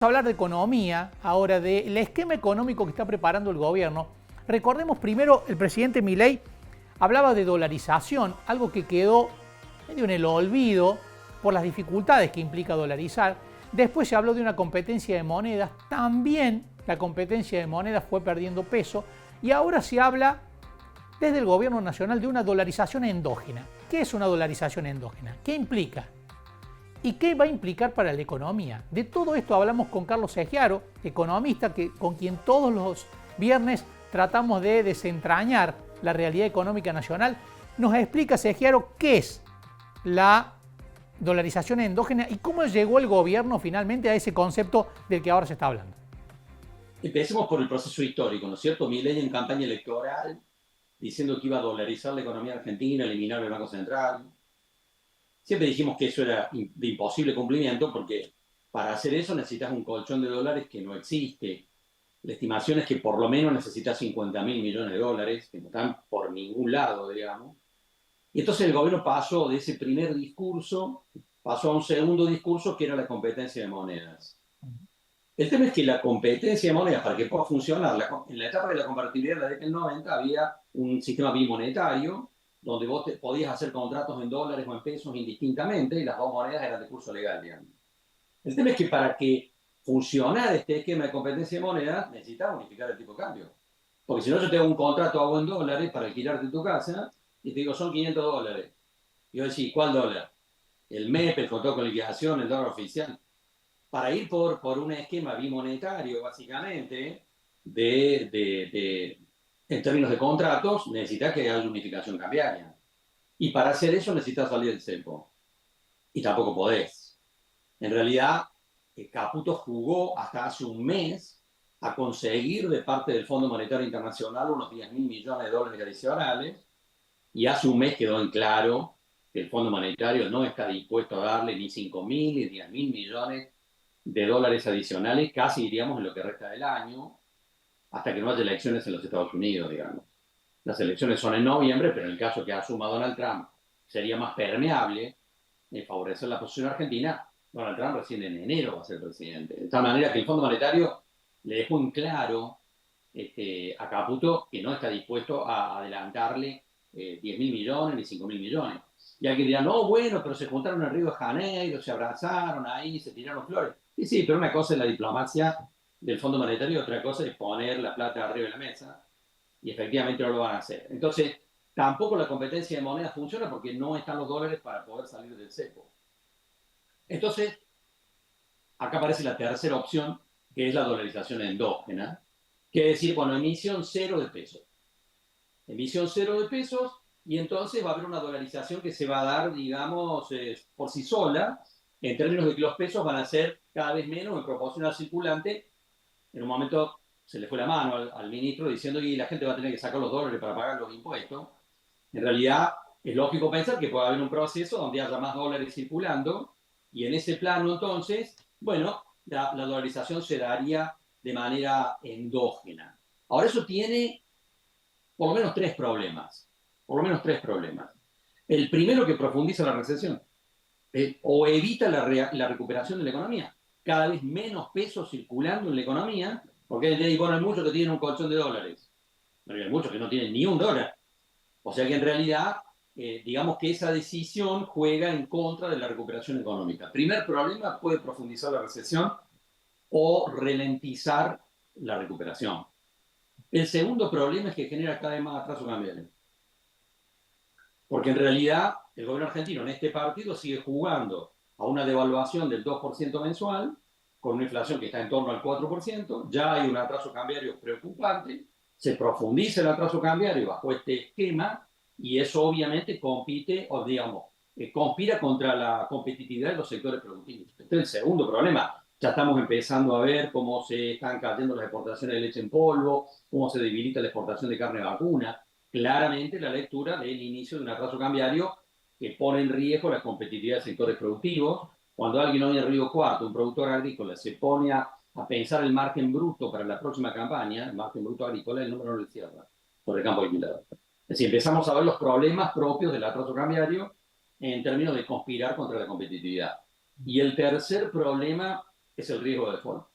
Hablar de economía, ahora del esquema económico que está preparando el gobierno. Recordemos primero, el presidente Milei hablaba de dolarización, algo que quedó medio en el olvido por las dificultades que implica dolarizar. Después se habló de una competencia de monedas, también la competencia de monedas fue perdiendo peso y ahora se habla desde el gobierno nacional de una dolarización endógena. ¿Qué es una dolarización endógena? ¿Qué implica? ¿Y qué va a implicar para la economía? De todo esto hablamos con Carlos Segiaro, economista, con quien todos los viernes tratamos de desentrañar la realidad económica nacional. Nos explica, Segiaro, qué es la dolarización endógena y cómo llegó el gobierno finalmente a ese concepto del que ahora se está hablando. Empecemos por el proceso histórico, ¿no es cierto? Milei en campaña electoral diciendo que iba a dolarizar la economía argentina, eliminar el Banco Central. Siempre dijimos que eso era de imposible cumplimiento porque para hacer eso necesitas un colchón de dólares que no existe. La estimación es que por lo menos necesitas 50.000 millones de dólares, que no están por ningún lado, digamos. Y entonces el gobierno pasó de ese primer discurso, pasó a un segundo discurso que era la competencia de monedas. El tema es que la competencia de monedas, para que pueda funcionar, en la etapa de la convertibilidad de la década del 90 había un sistema bimonetario donde vos podías hacer contratos en dólares o en pesos indistintamente y las dos monedas eran de curso legal, digamos. El tema es que para que funcionara este esquema de competencia de monedas necesitaba unificar el tipo de cambio. Porque si no, yo te hago un contrato, hago en dólares para alquilarte tu casa y te digo, son 500 dólares. Y yo decís, ¿cuál dólar? El MEP, el contrato con liquidación, el dólar oficial. Para ir por un esquema bimonetario, básicamente, en términos de contratos, necesitas que haya unificación cambiaria. Y para hacer eso necesitas salir del cepo. Y tampoco podés. En realidad, Caputo jugó hasta hace un mes a conseguir de parte del Fondo Monetario Internacional unos 10.000 millones de dólares adicionales. Y hace un mes quedó en claro que el Fondo Monetario no está dispuesto a darle ni 5.000 ni 10.000 millones de dólares adicionales, casi diríamos en lo que resta del año, hasta que no haya elecciones en los Estados Unidos, digamos. Las elecciones son en noviembre, pero en el caso que asuma Donald Trump sería más permeable favorecer la posición argentina. Donald Trump recién en enero va a ser presidente. De tal manera que el Fondo Monetario le dejó en claro a Caputo que no está dispuesto a adelantarle 10.000 millones ni 5.000 millones. Y alguien dirá, no, bueno, pero se juntaron en Río de Janeiro, se abrazaron ahí, se tiraron flores. Sí, sí, pero una cosa es la diplomacia del Fondo Monetario y otra cosa es poner la plata arriba de la mesa. Y efectivamente no lo van a hacer. Entonces, tampoco la competencia de moneda funciona porque no están los dólares para poder salir del cepo. Entonces, acá aparece la tercera opción, que es la dolarización endógena, que es decir, bueno, emisión cero de pesos. Emisión cero de pesos, y entonces va a haber una dolarización que se va a dar, digamos, por sí sola, en términos de que los pesos van a ser cada vez menos en proporción al circulante. En un momento se le fue la mano al ministro diciendo que la gente va a tener que sacar los dólares para pagar los impuestos. En realidad, es lógico pensar que puede haber un proceso donde haya más dólares circulando, y en ese plano, entonces, bueno, la dolarización se daría de manera endógena. Ahora, eso tiene por lo menos tres problemas. Por lo menos tres problemas. El primero, que profundiza la recesión o evita la recuperación de la economía. Cada vez menos pesos circulando en la economía, porque bueno, hay muchos que tienen un colchón de dólares, pero hay muchos que no tienen ni un dólar. O sea que en realidad, digamos que esa decisión juega en contra de la recuperación económica. Primer problema, puede profundizar la recesión o ralentizar la recuperación. El segundo problema es que genera cada vez más atraso cambiario. Porque en realidad el gobierno argentino en este partido sigue jugando a una devaluación del 2% mensual, con una inflación que está en torno al 4%, ya hay un atraso cambiario preocupante, se profundiza el atraso cambiario bajo este esquema y eso obviamente compite, o digamos, conspira contra la competitividad de los sectores productivos. Este es el segundo problema. Ya estamos empezando a ver cómo se están cayendo las exportaciones de leche en polvo, cómo se debilita la exportación de carne vacuna. Claramente la lectura del inicio de un atraso cambiario que pone en riesgo la competitividad de sectores productivos. Cuando alguien hoy en Río Cuarto, un productor agrícola, se pone a pensar el margen bruto para la próxima campaña, el margen bruto agrícola, el número no le cierra sobre el campo alquilado. Es decir, empezamos a ver los problemas propios del atraso cambiario en términos de conspirar contra la competitividad. Y el tercer problema es el riesgo de default.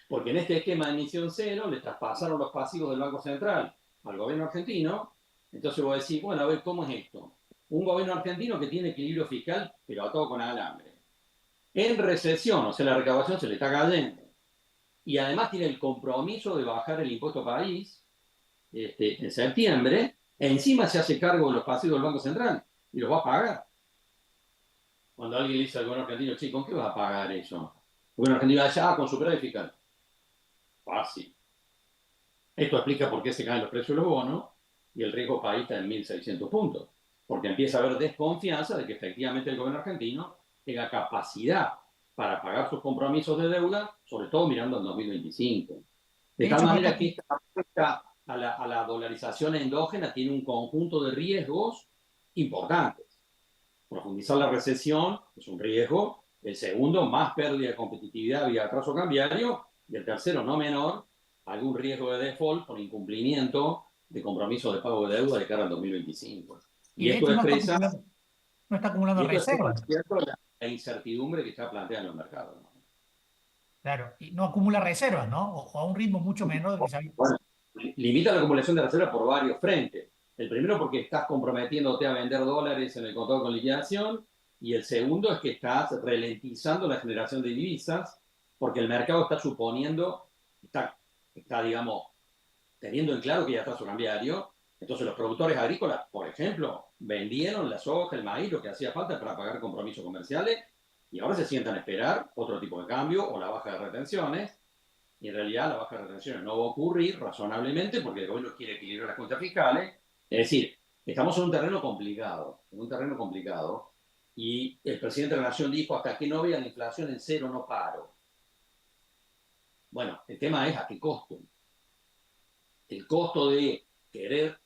Porque en este esquema de emisión cero le traspasaron los pasivos del Banco Central al gobierno argentino. Entonces vos decís, bueno, a ver, ¿cómo es esto? Un gobierno argentino que tiene equilibrio fiscal, pero atado con alambre. En recesión, o sea, la recaudación se le está cayendo. Y además tiene el compromiso de bajar el impuesto país en septiembre. Encima se hace cargo de los pasivos del Banco Central y los va a pagar. Cuando alguien le dice al gobierno argentino, che, ¿con qué vas a pagar eso? El gobierno argentino va a decir, con superávit fiscal. Fácil. Esto explica por qué se caen los precios de los bonos y el riesgo país está en 1.600 puntos. Porque empieza a haber desconfianza de que efectivamente el gobierno argentino tenga capacidad para pagar sus compromisos de deuda, sobre todo mirando al 2025. De De tal hecho, no manera está, que esta apuesta a la dolarización endógena tiene un conjunto de riesgos importantes. Profundizar la recesión es un riesgo. El segundo, más pérdida de competitividad vía atraso cambiario. Y el tercero, no menor, algún riesgo de default por incumplimiento de compromisos de pago de deuda de cara al 2025. y Y de esto hecho expresa, no está acumulando reservas. ¿cierto? La incertidumbre que está planteando el mercado, ¿no? Claro, y no acumula reservas, ¿no? O a un ritmo mucho menor del que se había. Bueno, limita la acumulación de reservas por varios frentes. El primero porque estás comprometiéndote a vender dólares en el contrato con liquidación y el segundo es que estás ralentizando la generación de divisas porque el mercado está suponiendo, digamos, teniendo en claro que ya está su cambiario. Entonces los productores agrícolas, por ejemplo, vendieron la soja, el maíz, lo que hacía falta para pagar compromisos comerciales y ahora se sientan a esperar otro tipo de cambio o la baja de retenciones. Y en realidad la baja de retenciones no va a ocurrir razonablemente porque el gobierno quiere equilibrar las cuentas fiscales. Es decir, estamos en un terreno complicado, y el presidente de la Nación dijo, hasta que no vea la inflación en cero no paro. Bueno, el tema es a qué costo. El costo de querer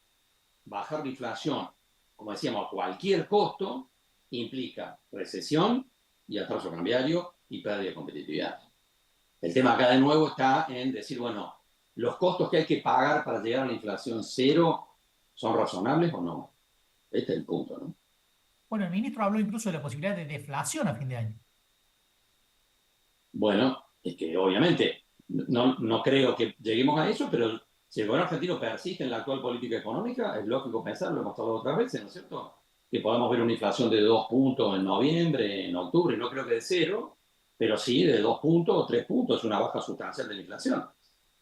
bajar la inflación, como decíamos, a cualquier costo, implica recesión y atraso cambiario y pérdida de competitividad. El tema acá de nuevo está en decir, bueno, ¿los costos que hay que pagar para llegar a la inflación cero son razonables o no? Este es el punto, ¿no? Bueno, el ministro habló incluso de la posibilidad de deflación a fin de año. Bueno, es que obviamente no creo que lleguemos a eso, pero si el gobierno argentino persiste en la actual política económica, es lógico pensar, lo hemos hablado otras veces, ¿no es cierto? Que podamos ver una inflación de 2 puntos en noviembre, en octubre, no creo que de cero, pero sí de 2 puntos o 3 puntos, una baja sustancial de la inflación,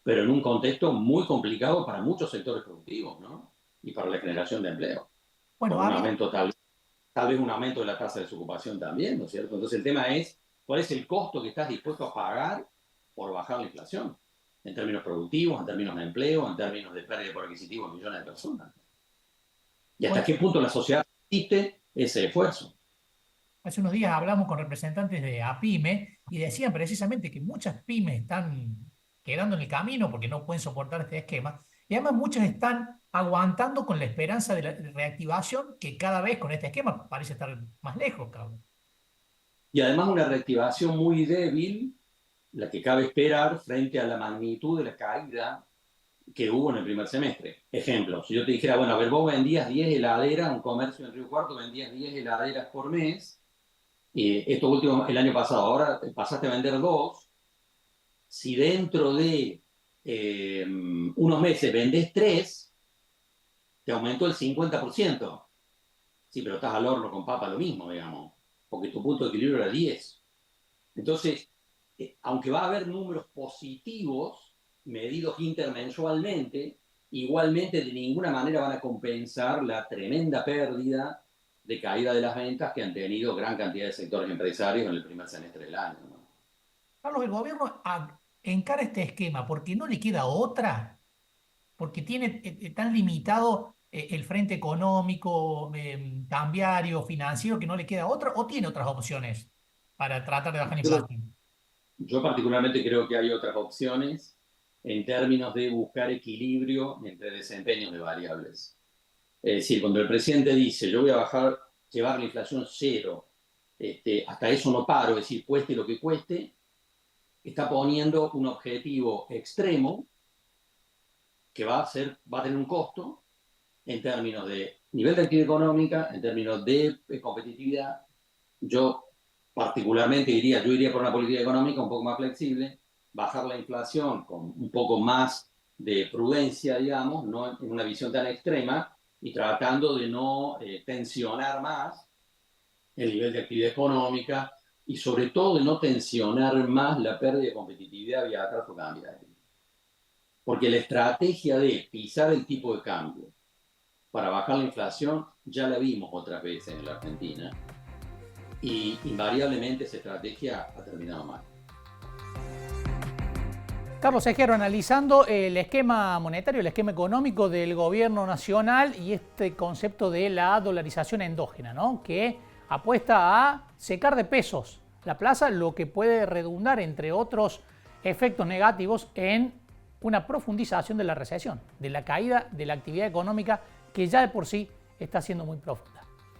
pero en un contexto muy complicado para muchos sectores productivos, ¿no? Y para la generación de empleo, Bueno, con ha un habido, aumento tal vez un aumento de la tasa de desocupación también, ¿no es cierto? Entonces el tema es, ¿cuál es el costo que estás dispuesto a pagar por bajar la inflación? En términos productivos, en términos de empleo, en términos de pérdida por adquisitivo de millones de personas. ¿Y hasta bueno, qué punto la sociedad existe ese esfuerzo? hace unos días hablamos con representantes de APYME y decían precisamente que muchas pymes están quedando en el camino porque no pueden soportar este esquema. Y además muchas están aguantando con la esperanza de la reactivación que cada vez con este esquema parece estar más lejos, cabrón. Y además una reactivación muy débil, la que cabe esperar frente a la magnitud de la caída que hubo en el primer semestre. Ejemplo, si yo te dijera, bueno, a ver, vos vendías 10 heladeras, un comercio en Río Cuarto vendías 10 heladeras por mes, esto último, el año pasado, ahora pasaste a vender dos, si dentro de unos meses vendés tres, te aumentó el 50%. Sí, pero estás al horno con papa lo mismo, digamos, porque tu punto de equilibrio era 10. Entonces, aunque va a haber números positivos medidos intermensualmente, igualmente de ninguna manera van a compensar la tremenda pérdida de caída de las ventas que han tenido gran cantidad de sectores empresarios en el primer semestre del año, ¿no? Carlos, el gobierno encara este esquema porque no le queda otra, porque tiene tan limitado el frente económico, cambiario, financiero, que no le queda otra, o tiene otras opciones para tratar de bajar la Yo, inflación. yo particularmente creo que hay otras opciones en términos de buscar equilibrio entre desempeños de variables. Es decir, cuando el presidente dice, yo voy a llevar la inflación cero, hasta eso no paro, es decir, cueste lo que cueste, está poniendo un objetivo extremo que va a tener un costo en términos de nivel de actividad económica, en términos de competitividad. Yo particularmente yo iría por una política económica un poco más flexible, bajar la inflación con un poco más de prudencia, digamos, no en una visión tan extrema, y tratando de no tensionar más el nivel de actividad económica y sobre todo de no tensionar más la pérdida de competitividad vía atraso cambiario. Porque la estrategia de pisar el tipo de cambio para bajar la inflación ya la vimos otras veces en la Argentina y invariablemente esa estrategia ha terminado mal. Carlos Ejero, analizando el esquema monetario, el esquema económico del gobierno nacional y este concepto de la dolarización endógena, ¿no? Que apuesta a secar de pesos la plaza, lo que puede redundar, entre otros efectos negativos, en una profundización de la recesión, de la caída de la actividad económica que ya de por sí está siendo muy profunda.